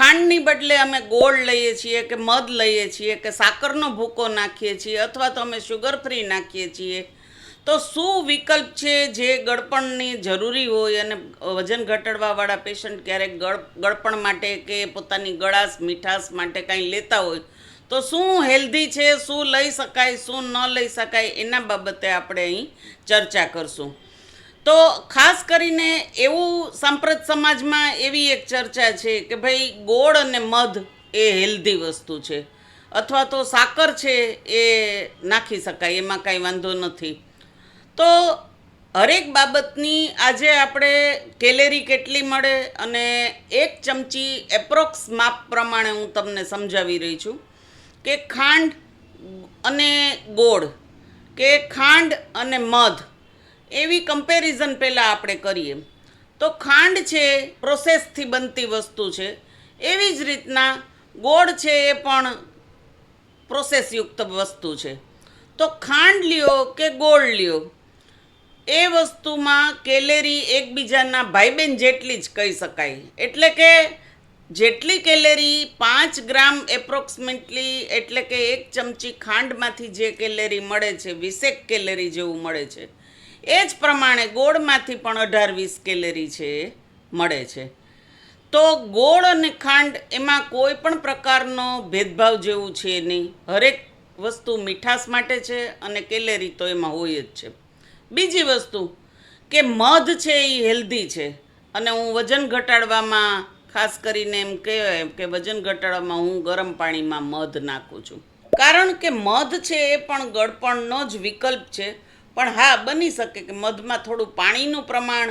ખાંડની બદલે અમે ગોળ લઈએ છીએ કે મધ લઈએ છીએ કે સાકરનો ભૂકો નાખીએ છીએ અથવા તો અમે શુગર ફ્રી નાખીએ છીએ, તો શું વિકલ્પ છે જે ગળપણની જરૂરી હોય અને વજન ઘટાડવાવાળા પેશન્ટ ક્યારેક ગળપણ માટે કે પોતાની ગળાશ મીઠાશ માટે કાંઈ લેતા હોય તો શું હેલ્ધી છે, શું લઈ શકાય, શું ન લઈ શકાય, એના બાબતે આપણે અહીં ચર્ચા કરશું. તો ખાસ કરીને એવું સાંપ્રત સમાજમાં એવી એક ચર્ચા છે કે ભાઈ ગોળ અને મધ એ હેલ્ધી વસ્તુ છે અથવા તો સાકર છે એ નાખી શકાય, એમાં કાંઈ વાંધો નથી. તો હરેક બાબતની આજે આપણે કેલેરી કેટલી મળે અને એક ચમચી એપ્રોક્સ માપ પ્રમાણે હું તમને સમજાવી રહી છું કે ખાંડ અને ગોળ કે ખાંડ અને મધ એવી કમ્પેરિઝન પહેલાં આપણે કરીએ તો ખાંડ છે પ્રોસેસથી બનતી વસ્તુ છે, એવી જ રીતના ગોળ છે એ પણ પ્રોસેસયુક્ત વસ્તુ છે. તો ખાંડ લ્યો કે ગોળ લ્યો એ વસ્તુમાં કેલેરી એકબીજાના ભાઈબેન જેટલી જ કહી શકાય. એટલે કે જેટલી કેલેરી 5 ગ્રામ એપ્રોક્સિમેટલી એટલે કે એક ચમચી ખાંડમાંથી જે કેલેરી મળે છે 20 કેલેરી જેવું મળે છે, એ જ પ્રમાણે ગોળમાંથી પણ 18-20 કેલેરી છે મળે છે. તો ગોળ અને ખાંડ એમાં કોઈ પણ પ્રકારનો ભેદભાવ જેવું છે નહીં, હરેક વસ્તુ મીઠાશ માટે છે અને કેલેરી તો એમાં હોય જ છે. બીજી વસ્તુ કે મધ છે એ હેલ્ધી છે અને હું વજન ઘટાડવામાં ખાસ કરીને એમ કહેવાય કે વજન ઘટાડવામાં હું ગરમ પાણીમાં મધ નાખું છું, કારણ કે મધ છે એ પણ ગળપણનો જ વિકલ્પ છે. પણ હા, બની શકે કે મધમાં થોડું પાણીનું પ્રમાણ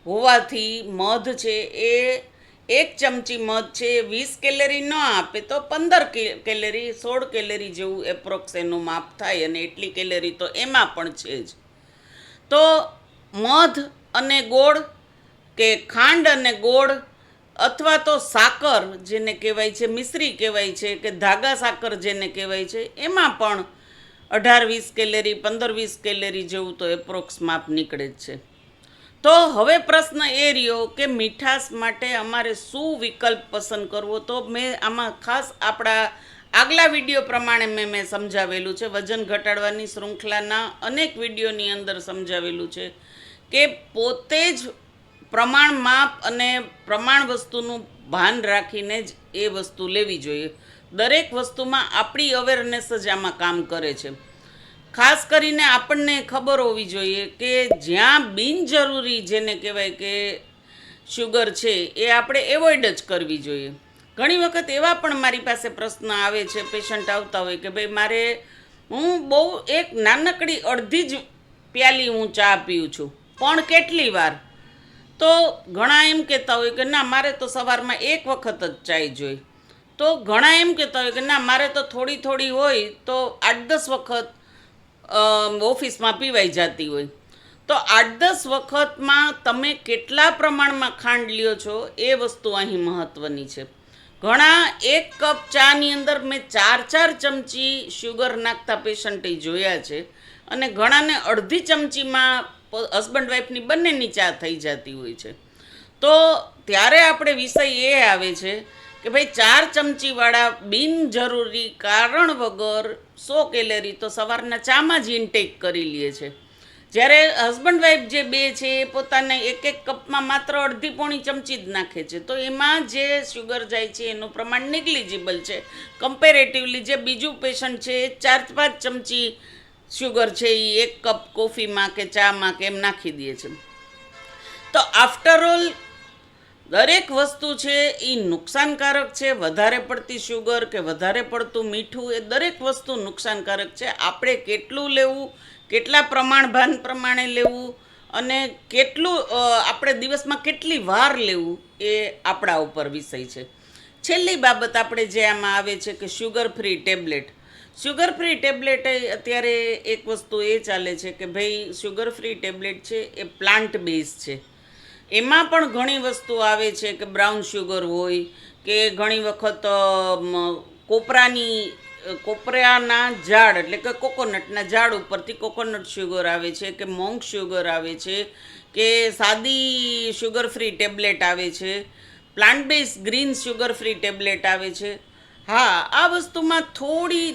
હોવાથી મધ છે એ એક ચમચી મધ છે 20 કેલેરી ન આપે તો 15 કેલેરી 16 કેલેરી જેવું એપ્રોક્સ એનું માપ થાય અને એટલી કેલેરી તો એમાં પણ છે જ. તો મધ અને ગોળ કે ખાંડ અને ગોળ અથવા તો સાકર જેને કહેવાય છે મિશ્રી કહેવાય છે કે ધાગા સાકર જેને કહેવાય છે, એમાં પણ 18-20 કેલેરી 15-20 કેલેરી જેવું તો એપ્રોક્સ માપ નીકળે જ છે. તો હવે પ્રશ્ન એ રહ્યો કે મીઠાશ માટે અમારે શું વિકલ્પ પસંદ કરવો. તો મેં આમાં ખાસ આપણા આગલા વિડીયો પ્રમાણે મેં સમજાવેલું છે, વજન ઘટાડવાની શૃંખલાના અનેક વિડીયોની અંદર સમજાવેલું છે કે પોતે જ પ્રમાણ માપ અને પ્રમાણ વસ્તુનું ભાન રાખીને જ એ વસ્તુ લેવી જોઈએ. દરેક વસ્તુમાં આપણી અવેરનેસ જ આમાં કામ કરે છે. ખાસ કરીને આપણને ખબર હોવી જોઈએ કે જ્યાં બિનજરૂરી જેને કહેવાય કે શુગર છે એ આપણે એવોઇડ જ કરવી જોઈએ. ઘણી વખત એવા પણ મારી પાસે પ્રશ્ન આવે છે, પેશન્ટ આવતા હોય કે ભાઈ મારે હું બહુ એક નાનકડી અડધી જ પ્યાલી હું ચા પીઉં છું પણ કેટલી વાર. તો ઘણા એમ કહેતા હોય કે ના મારે તો સવારમાં એક વખત જ ચાય જોઈએ. તો ઘણા એમ કહેતા હોય કે ના મારે તો થોડી થોડી હોય તો 8-10 વખત ઓફિસમાં પીવાઈ જતી હોય. તો 8-10 વખતમાં તમે કેટલા પ્રમાણમાં ખાંડ લ્યો છો એ વસ્તુ અહીં મહત્ત્વની છે. ઘણા એક કપ ચાની અંદર મેં 4-4 ચમચી શુગર નાખતા પેશન્ટે જોયા છે અને ઘણાને અડધી ચમચીમાં હસબન્ડ વાઈફની બંનેની ચા થઈ જતી હોય છે. તો ત્યારે આપણે વિષય એ આવે છે કે ભાઈ 4 ચમચીવાળા બિનજરૂરી કારણ વગર 100 કેલેરી તો સવારના ચામાં જ ઇન્ટેક કરી લે છે, જ્યારે હસબન્ડ વાઈફ જે બે છે એ પોતાને એક કપમાં માત્ર અડધી પોણી ચમચી જ નાખે છે. તો એમાં જે શુગર જાય છે એનું પ્રમાણ નેગ્લિજિબલ છે કમ્પેરેટિવલી. જે બીજું પેશન્ટ છે એ 4-5 ચમચી શુગર છે એ એક કપ કોફીમાં કે ચામાં કે એમ નાખી દે છે. તો આફ્ટર ઓલ દરેક વસ્તુ છે એ નુકસાનકારક છે. વધારે પડતી શુગર કે વધારે પડતું મીઠું એ દરેક વસ્તુ નુકસાનકારક છે. આપણે કેટલું લેવું, કેટલા પ્રમાણભાન પ્રમાણે લેવું અને કેટલું આપણે દિવસમાં કેટલી વાર લેવું એ આપણા ઉપર વિષય છે. છેલ્લી બાબત આપણે જે આમાં આવે છે કે sugar free tablet. Sugar free tablet અત્યારે એક વસ્તુ એ ચાલે છે કે ભાઈ શુગર ફ્રી ટેબ્લેટ છે એ પ્લાન્ટ બેઝ છે. એમાં પણ ઘણી વસ્તુ આવે છે કે બ્રાઉન શુગર હોય કે ઘણી વખત કોપરાના ઝાડ એટલે કે કોકોનટના ઝાડ ઉપરથી કોકોનટ શુગર આવે છે કે મોંગ શુગર આવે છે કે સાદી શુગર ફ્રી ટેબ્લેટ આવે છે. Plant base green sugar free tablet આવે છે. હા, આ વસ્તુમાં થોડી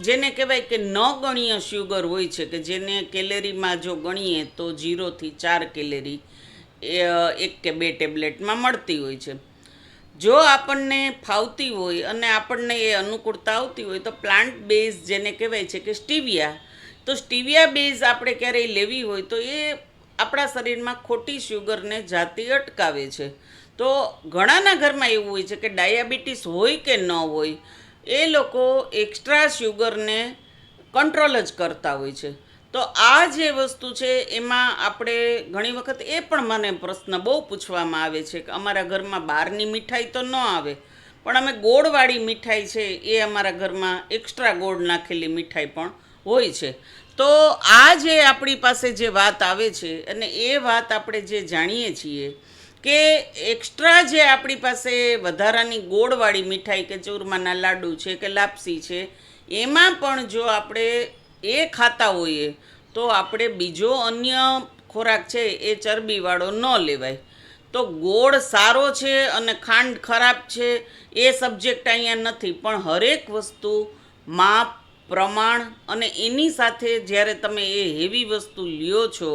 જેને કહેવાય કે નગણ્ય શુગર હોય છે, કે જેને કેલેરીમાં જો ગણીએ તો 0 થી 4 કેલેરી એક કે બે ટેબ્લેટમાં મળતી હોય છે. જો આપણને ફાવતી હોય અને આપણને એ અનુકૂળતા આવતી હોય તો પ્લાન્ટ બેઝ જેને કહેવાય છે કે સ્ટીવિયા, તો સ્ટીવિયા બેઝ આપણે ક્યારેય લેવી હોય તો એ આપણા શરીરમાં ખોટી શુગરને જાતી અટકાવે છે. તો ઘણાના ઘરમાં એવું હોય છે કે ડાયાબિટીસ હોય કે ન હોય, એ લોકો એક્સ્ટ્રા શુગરને કંટ્રોલ જ કરતા હોય છે. તો આ જે વસ્તુ છે એમાં આપણે ઘણી વખત એ પણ મને પ્રશ્ન બહુ પૂછવામાં આવે છે કે અમારા ઘરમાં બહારની મીઠાઈ તો ન આવે, પણ અમે ગોળવાળી મીઠાઈ છે એ અમારા ઘરમાં એક્સ્ટ્રા ગોળ નાખેલી મીઠાઈ પણ હોય છે. તો આ જે આપણી પાસે જે વાત આવે છે અને એ વાત આપણે જે જાણીએ છીએ કે એક્સ્ટ્રા જે આપણી પાસે વધારાની ગોળવાળી મીઠાઈ કે ચૂરમાના લાડુ છે કે લાપસી છે, એમાં પણ જો આપણે એ ખાતા હોઈએ તો આપણે બીજો અન્ય ખોરાક છે એ ચરબીવાળો ન લેવાય. તો ગોળ સારો છે અને ખાંડ ખરાબ છે એ સબ્જેક્ટ અહીંયા નથી, પણ હરેક વસ્તુ માપ, પ્રમાણ અને એની સાથે જ્યારે તમે એ હેવી વસ્તુ લ્યો છો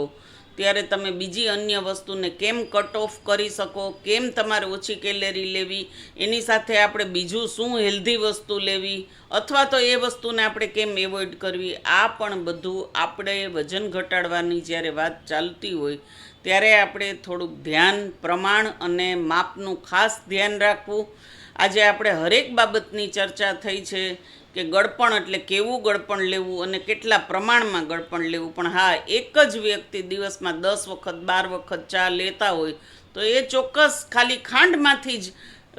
ત્યારે તમે બીજી અન્ય વસ્તુને કેમ કટ ઓફ કરી શકો, કેમ તમારે ઓછી કેલેરી લેવી, એની સાથે આપણે બીજું શું હેલ્ધી વસ્તુ લેવી અથવા તો એ વસ્તુને આપણે કેમ એવોઇડ કરવી, આ પણ બધું આપણે વજન ઘટાડવાની જ્યારે વાત ચાલતી હોય ત્યારે આપણે થોડુંક ધ્યાન, પ્રમાણ અને માપનું ખાસ ધ્યાન રાખવું. આજે આપણે હરેક બાબતની ચર્ચા થઈ છે કે ગળપણ એટલે કેવું ગળપણ લેવું અને કેટલા પ્રમાણમાં ગળપણ લેવું. પણ હા, એક જ વ્યક્તિ દિવસમાં 10 વખત 12 વખત ચા લેતા હોય તો એ ચોક્કસ ખાલી ખાંડમાંથી જ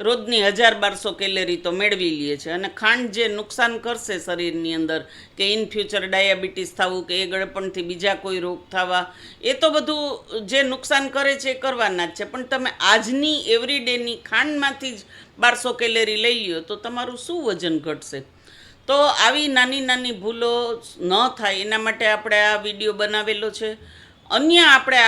રોજની 1000-1200 કેલેરી તો મેળવી લે છે. અને ખાંડ જે નુકસાન કરશે શરીરની અંદર, કે ઇન ફ્યુચર ડાયાબિટીસ થવું કે એ ગળપણથી બીજા કોઈ રોગ થવા, એ તો બધું જે નુકસાન કરે છે એ કરવાના જ છે. પણ તમે આજની એવરીડેની ખાંડમાંથી જ 1200 કેલેરી લઈ લ્યો તો તમારું શું વજન ઘટશે? તો આવી નાની નાની ભૂલો ન થાય એના માટે આપણે આ વિડીયો બનાવેલો છે. અન્ય આપણે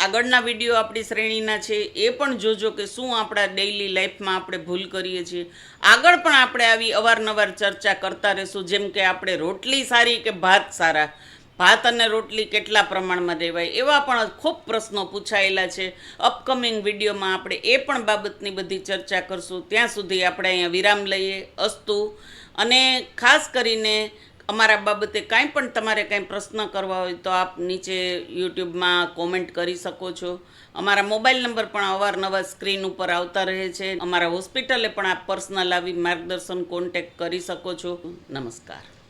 આગળના વિડીયો આપણી શ્રેણીના છે એ પણ જોજો કે શું આપણા ડેઇલી લાઈફમાં આપણે ભૂલ કરીએ છીએ. આગળ પણ આપણે આવી અવારનવાર ચર્ચા કરતા રહીશું, જેમ કે આપણે રોટલી સારી કે ભાત સારા, ભાત અને રોટલી કેટલા પ્રમાણમાં લેવાય, એવા પણ ખૂબ પ્રશ્નો પૂછાયેલા છે. અપકમિંગ વિડીયોમાં આપણે એ પણ બાબતની બધી ચર્ચા કરશું. ત્યાં સુધી આપણે અહીંયા વિરામ લઈએ. અસ્તુ. અને ખાસ કરીને અમારા બાબતે કાંઈ પણ તમારે કાંઈ પ્રશ્ન કરવા હોય તો આપ નીચે યુટ્યુબમાં કોમેન્ટ કરી શકો છો. અમારા મોબાઈલ નંબર પણ અવારનવાર સ્ક્રીન ઉપર આવતા રહે છે. અમારા હોસ્પિટલે પણ આપ પર્સનલ આવી માર્ગદર્શન કોન્ટેક્ટ કરી શકો છો. નમસ્કાર.